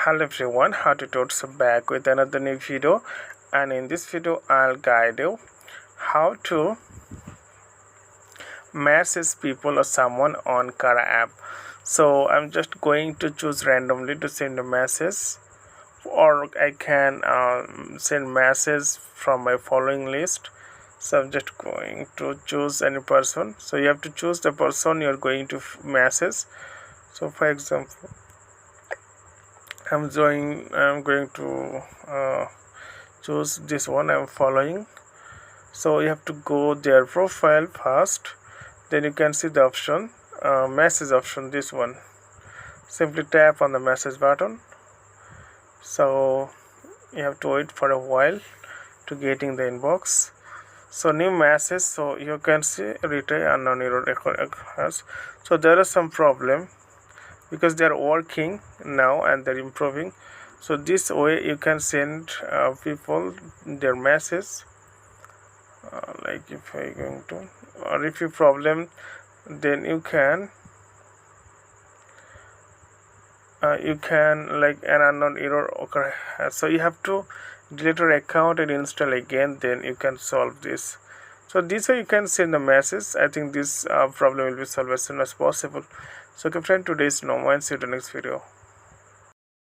Hello everyone, how tutorials back with another new video, and in this video I'll guide you how to message people or someone on Cara app. So I'm just going to choose randomly to send a message, or I can send message from my following list. So I'm just going to choose any person. So you have to choose the person you're going to message. So for example, I'm going to choose this one I'm following. So you have to go their profile first, then you can see the option, message option, this one. Simply tap on the message button. So you have to wait for a while to getting the inbox. So new message, so you can see retry unknown error occurs. So there is some problem because they are working now and they're improving. So this way you can send people their message, like if I going to, or if you problem, then you can like an unknown error occur. So you have to delete your account and install again, then you can solve this. So this way you can send the message. I think this problem will be solved as soon as possible. So okay friend, today's no mind. See you in the next video.